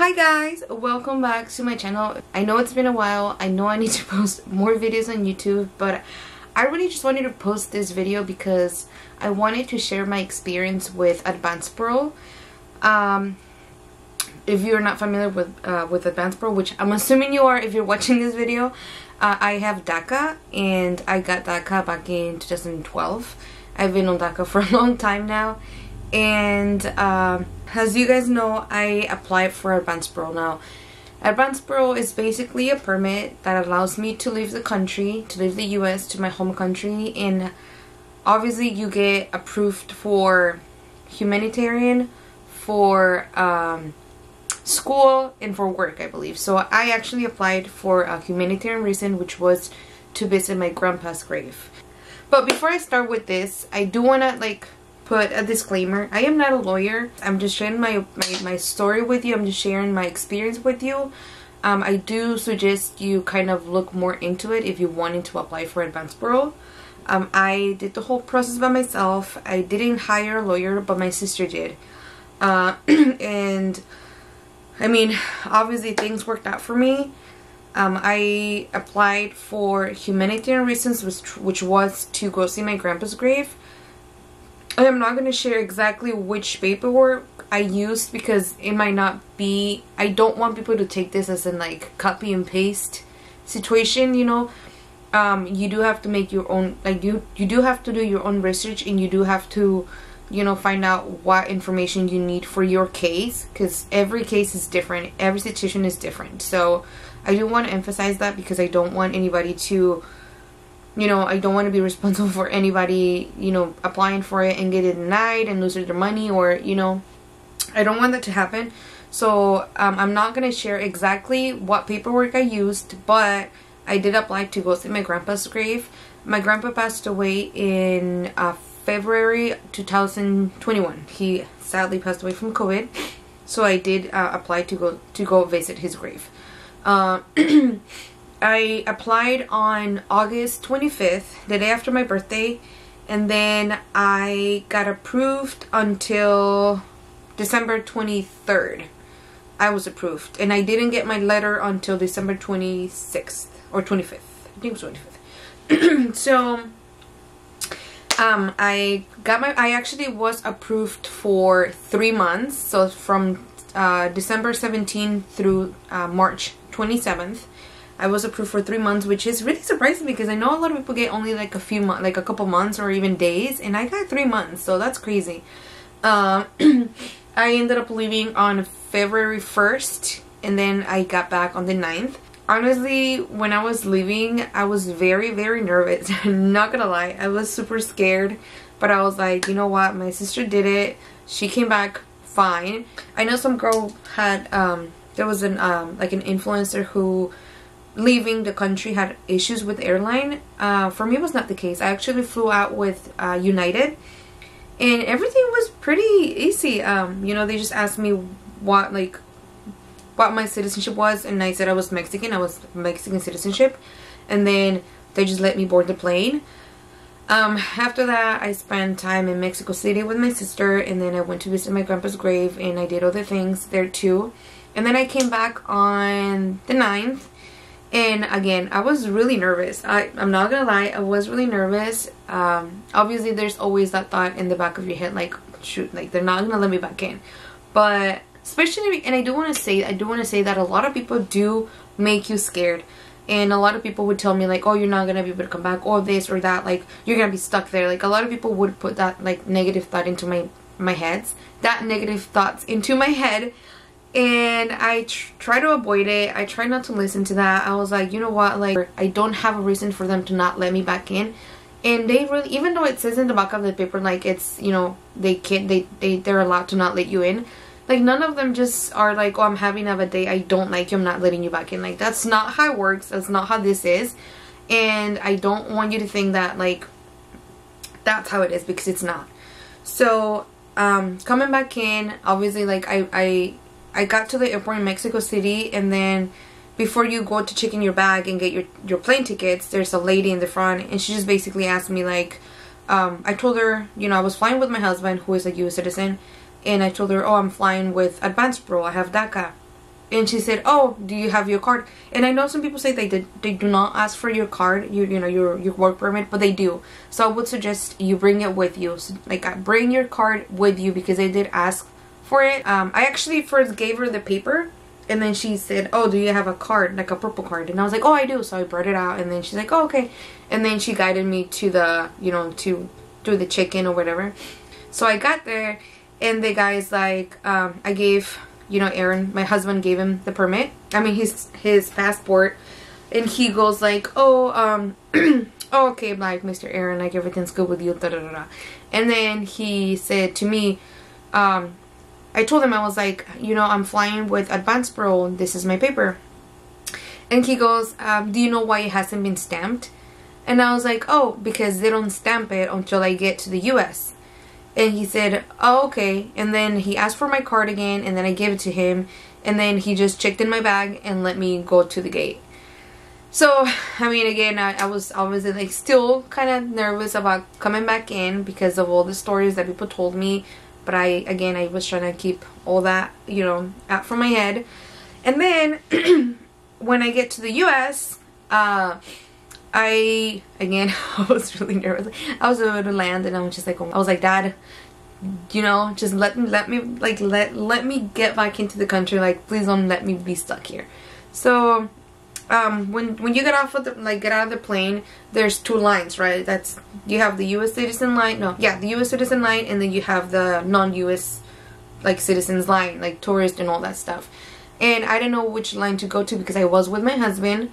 Hi guys, welcome back to my channel. I know it's been a while. I know I need to post more videos on YouTube, but I really just wanted to post this video because I wanted to share my experience with Advanced Parole. If you're not familiar with Advanced Parole, which I'm assuming you are if you're watching this video, I have DACA, and I got DACA back in 2012. I've been on DACA for a long time now, and as you guys know, I applied for Advanced Parole. Now, Advanced Parole is basically a permit that allows me to leave the country, to leave the US to my home country, and obviously you get approved for humanitarian, for school, and for work, I believe. So I actually applied for a humanitarian reason, which was to visit my grandpa's grave. But before I start with this, I do want to put a disclaimer. I am not a lawyer. I'm just sharing my story with you. I'm just sharing my experience with you. I do suggest you kind of look more into it if you wanted to apply for Advanced Parole. I did the whole process by myself. I didn't hire a lawyer, but my sister did. And I mean, obviously things worked out for me. I applied for humanitarian reasons, which was to go see my grandpa's grave. I'm not going to share exactly which paperwork I used because it might not be, I don't want people to take this as in copy and paste situation, you know. You do have to make your own, you do have to do your own research, and you do have to, you know, find out what information you need for your case, because every case is different, every situation is different. So I do want to emphasize that because I don't want anybody to, you know, I don't want to be responsible for anybody, you know, applying for it and get it denied and losing their money, or, you know, I don't want that to happen. So I'm not going to share exactly what paperwork I used, but I did apply to go see my grandpa's grave. My grandpa passed away in February 2021. He sadly passed away from COVID, so I did apply to go visit his grave. I applied on August 25th, the day after my birthday, and then I got approved until December 23rd. I was approved, and I didn't get my letter until December 26th or 25th. I think it was 25th. So I actually was approved for 3 months, so from December 17th through March 27th. I was approved for 3 months, which is really surprising because I know a lot of people get only a few months, a couple months or even days, and I got 3 months, so that's crazy. I ended up leaving on February 1st, and then I got back on the 9th. Honestly, when I was leaving, I was very, very nervous. I'm not gonna lie, I was super scared, but I was like, you know what, my sister did it. She came back fine. I know some girl had, there was an influencer who, leaving the country, had issues with airline. For me, it was not the case. I actually flew out with United, and everything was pretty easy. You know, they just asked me what my citizenship was, and I said I was Mexican. I was Mexican citizenship, and then they just let me board the plane. After that, I spent time in Mexico City with my sister, and then I went to visit my grandpa's grave, and I did other things there too. And then I came back on the 9th. And again, I was really nervous. I'm not gonna lie, I was really nervous. Obviously there's always that thought in the back of your head, shoot, they're not gonna let me back in. But especially, and I do want to say that a lot of people do make you scared. And a lot of people would tell me oh, you're not gonna be able to come back, or this or that, you're gonna be stuck there. A lot of people would put that negative thought into my heads, negative thoughts into my head. And I try to avoid it. I try not to listen to that. I was like, you know what, I don't have a reason for them to not let me back in. And they really, even though it says in the back of the paper it's, you know, they're allowed to not let you in, none of them just are oh, I'm having a bad day, I don't like you, I'm not letting you back in. That's not how it works. That's not how this is. And I don't want you to think that that's how it is, because it's not. So coming back in, obviously I got to the airport in Mexico City, and then before you go to check in your bag and get your plane tickets, there's a lady in the front, and she just basically asked me I told her, you know, I was flying with my husband, who is a US citizen, and I told her, oh, I'm flying with Advanced Parole, I have DACA. And she said, oh, do you have your card? And I know some people say they do not ask for your card, you know, your work permit, but they do. So I would suggest you bring it with you. So, like, bring your card with you, because they did ask for it. I actually first gave her the paper, and then she said, oh, do you have a card, like a purple card? And I was like, oh, I do. So I brought it out, and then she's like, oh, okay. And then she guided me to the, you know, to do the check-in or whatever. So I got there, and the guy's like, I gave, you know, Aaron, my husband, gave him the permit. I mean, his passport. And he goes like, oh, oh, okay, like, Mr. Aaron, like, everything's good with you, da da da da. And then he said to me, I told him, I was like, you know, I'm flying with advanced parole. This is my paper. And he goes, do you know why it hasn't been stamped? And I was like, oh, because they don't stamp it until I get to the US. And he said, oh, okay. And then he asked for my card again, and then I gave it to him. And then he just checked in my bag and let me go to the gate. So, I mean, again, I was obviously, like, still kind of nervous about coming back in because of all the stories that people told me. But I was trying to keep all that, you know, out from my head. And then, when I get to the US, I was really nervous. I was about to land, and I was just like, I was like, Dad, you know, just let me get back into the country. Like, please don't let me be stuck here. So, when you get off of get out of the plane, there's two lines, right? You have the U.S. citizen line. No, yeah, the U.S. citizen line, and then you have the non-U.S. like citizens line, like tourist and all that stuff. And I didn't know which line to go to because I was with my husband.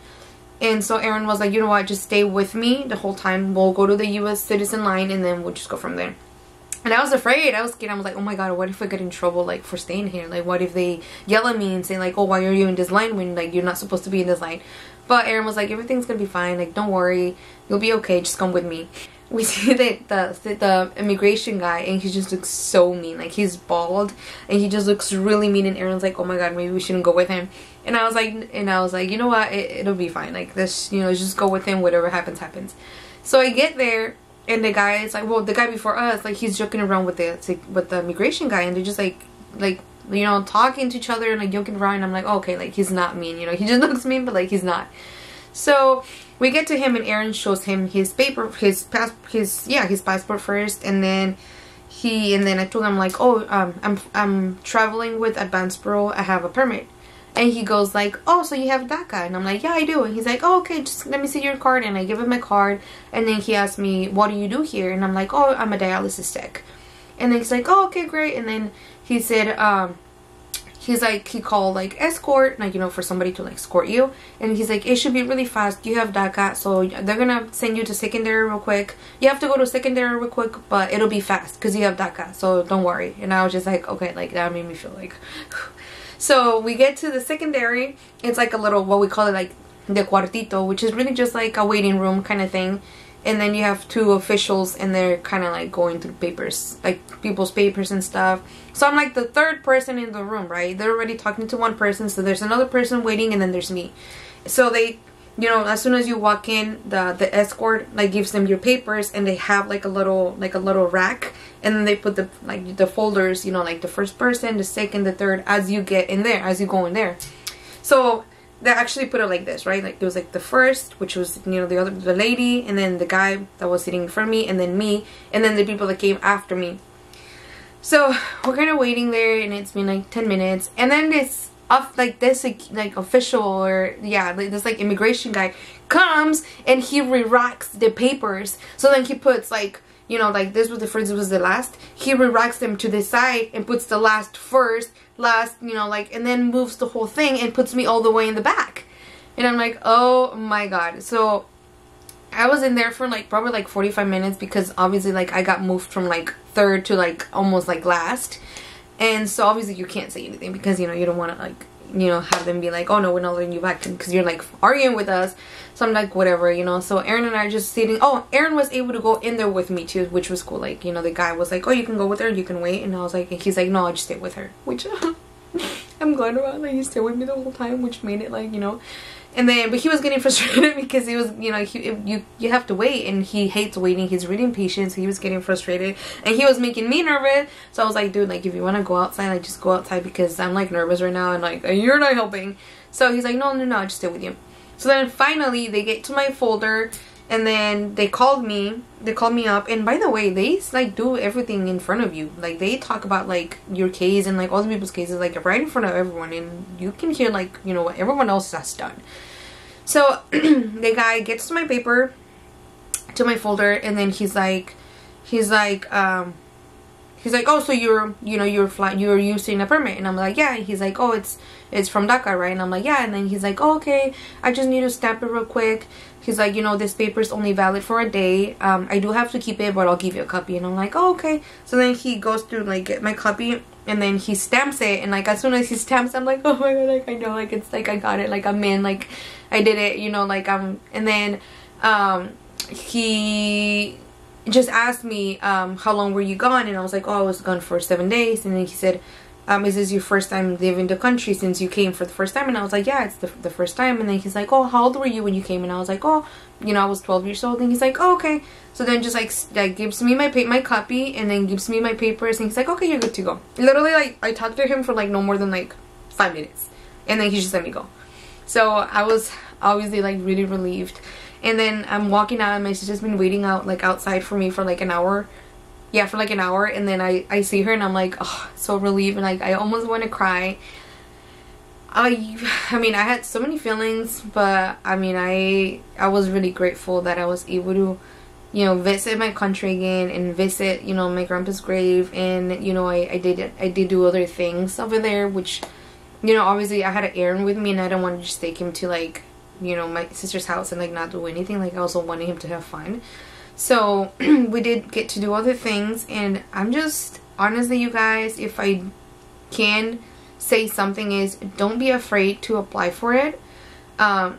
And so Aaron was like, you know what, just stay with me the whole time. We'll go to the U.S. citizen line, and then we'll just go from there. And I was afraid. I was scared. I was like, oh my God, what if I get in trouble, like, for staying here? Like, what if they yell at me and say, like, oh, why are you in this line when, like, you're not supposed to be in this line? But Aaron was like, everything's gonna be fine. Like, don't worry. You'll be okay. Just come with me. We see the immigration guy, and he just looks so mean. Like, he's bald, and he just looks really mean. And Aaron's like, oh my God, maybe we shouldn't go with him. And I was like, you know what? It'll be fine. Like, this, you know, just go with him. Whatever happens, happens. So I get there. And the guy is like, well, the guy before us, like, he's joking around with the immigration guy, and they're just like, you know, talking to each other and like joking around. And I'm like, oh, okay, like, he's not mean, you know, he just looks mean, but like, he's not. So we get to him, and Aaron shows him his paper, his passport first, and then I told him, like, oh, I'm traveling with advanced parole. I have a permit. And he goes like, oh, so you have DACA? And I'm like, yeah, I do. And he's like, oh, okay, just let me see your card. And I give him my card. And then he asked me, what do you do here? And I'm like, oh, I'm a dialysis tech. And then he's like, oh, okay, great. And then he said, he's like, he called like escort, like, you know, for somebody to like escort you. And he's like, it should be really fast. You have DACA, so they're gonna send you to secondary real quick. You have to go to secondary real quick, but it'll be fast because you have DACA, so don't worry. And I was just like, okay, like, that made me feel like... So we get to the secondary. It's like a little, what we call it, like the cuartito, which is really just like a waiting room kind of thing. And then you have two officials, and they're kind of like going through papers, like people's papers and stuff. So I'm like the third person in the room, right? They're already talking to one person, so there's another person waiting, and then there's me. So they, you know, as soon as you walk in, the escort like gives them your papers, and they have like a little rack, and then they put the folders, you know, like the first person, the second, the third, as you get in there, as you go in there. So they actually put it like this, right? Like, there was like the first, which was, you know, the lady, and then the guy that was sitting in front of me, and then me, and then the people that came after me. So we're kind of waiting there, and it's been like 10 minutes, and then this official, or yeah, like this like immigration guy comes, and he re-racks the papers. So then he puts like, you know, like this was the first, this was the last. He re-racks them to the side and puts the last first, you know, like, and then moves the whole thing and puts me all the way in the back. And I'm like, oh my God. So I was in there for like probably like 45 minutes because obviously like I got moved from like third to like almost like last. And so obviously you can't say anything because, you know, you don't want to like, you know, have them be like, oh no, we're not letting you back, because you're like arguing with us. So I'm like, whatever, you know. So Aaron and I are just sitting. Oh, Aaron was able to go in there with me too, which was cool. Like, you know, the guy was like, oh, you can go with her, you can wait. And I was like, and he's like, no, I'll just stay with her, which I'm glad about that he stayed with me the whole time, which made it like, you know. And then, but he was getting frustrated because he was, you know, you have to wait, and he hates waiting. He's really impatient, so he was getting frustrated, and he was making me nervous. So I was like, dude, like, if you want to go outside, like, just go outside, because I'm like nervous right now, and like, you're not helping. So he's like, no, I'll just stay with you. So then finally they get to my folder, and then they called me up, and by the way, they like do everything in front of you. Like, they talk about like your case and like all the people's cases, like right in front of everyone, and you can hear like, you know, what everyone else has done. So the guy gets to my paper, to my folder, and then he's like, oh, so you're using a permit? And I'm like, yeah. He's like, oh, it's from DACA, right? And I'm like, yeah. And then he's like, oh, okay, I just need to stamp it real quick. He's like, you know, this paper is only valid for a day. I do have to keep it, but I'll give you a copy. And I'm like, oh, okay. So then he goes through, like, get my copy, and then he stamps it. And like, as soon as he stamps, I'm like, oh my god, like, I know, like, it's like I got it, like, I'm in, like, I did it, you know, like, and then he just asked me, how long were you gone? And I was like, oh, I was gone for 7 days. And then he said, is this your first time leaving the country since you came for the first time? And I was like, yeah, it's the first time. And then he's like, oh, how old were you when you came? And I was like, oh, you know, I was 12 years old. And he's like, oh, okay. So then just like gives me my copy, and then gives me my papers, and he's like, okay, you're good to go. Literally, like, I talked to him for like no more than like 5 minutes, and then he just let me go. So I was obviously like really relieved. And then I'm walking out, and my sister's been waiting out like outside for me for like an hour. Yeah, for like an hour. And then I see her, and I'm like, oh, so relieved, and like I almost want to cry. I mean, I had so many feelings, but I mean, I was really grateful that I was able to, you know, visit my country again, and visit, you know, my grandpa's grave. And you know, I did do other things over there, which, you know, obviously I had an errand with me, and I don't want to just take him to like, you know, my sister's house and like not do anything. Like, I also wanted him to have fun. So we did get to do other things, and I'm just, honestly, you guys, if I can say something, is don't be afraid to apply for it. I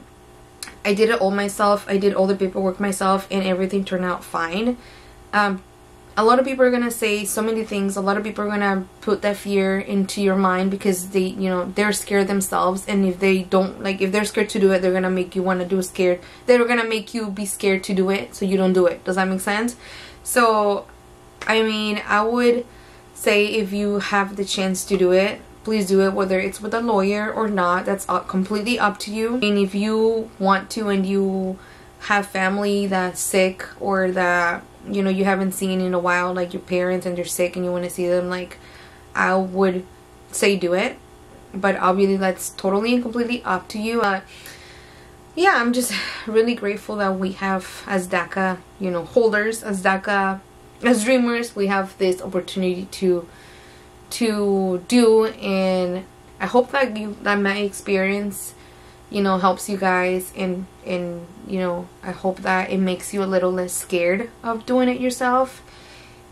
did it all myself. I did all the paperwork myself, and everything turned out fine. A lot of people are gonna say so many things. A lot of people are gonna put that fear into your mind because they, you know, they're scared themselves, and if they don't, like, if they're scared to do it, they're gonna make you want to do scared. They're gonna make you be scared to do it, so you don't do it. Does that make sense? So, I mean, I would say if you have the chance to do it, please do it, whether it's with a lawyer or not. That's completely up to you. And if you want to, and you have family that's sick, or that, you know, you haven't seen in a while, like your parents, and they're sick and you want to see them, like, I would say do it. But obviously that's totally and completely up to you. Yeah, I'm just really grateful that we have, as DACA, you know, holders, as DACA, as dreamers, we have this opportunity to do. And I hope that that my experience, you know, helps you guys, and you know, I hope that it makes you a little less scared of doing it yourself.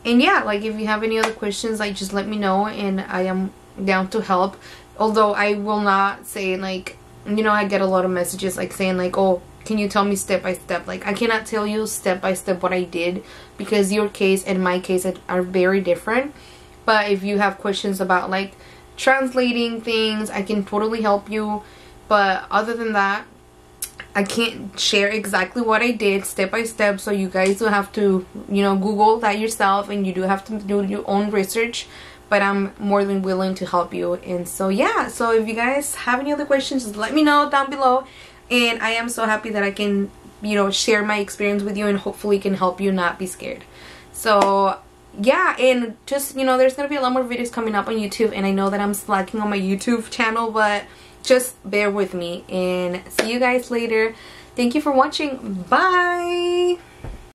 And yeah, like, if you have any other questions, like, just let me know, and I am down to help. Although I will not say, like, you know, I get a lot of messages like saying like, oh, can you tell me step by step? Like, I cannot tell you step by step what I did, because your case and my case are very different. But if you have questions about like translating things, I can totally help you. But other than that, I can't share exactly what I did step by step, so you guys will have to, you know, Google that yourself, and you do have to do your own research. But I'm more than willing to help you. And so yeah, so if you guys have any other questions, just let me know down below. And I am so happy that I can, you know, share my experience with you, and hopefully can help you not be scared. So yeah, and just, you know, there's gonna be a lot more videos coming up on YouTube, and I know that I'm slacking on my YouTube channel, but just bear with me, and see you guys later. Thank you for watching. Bye.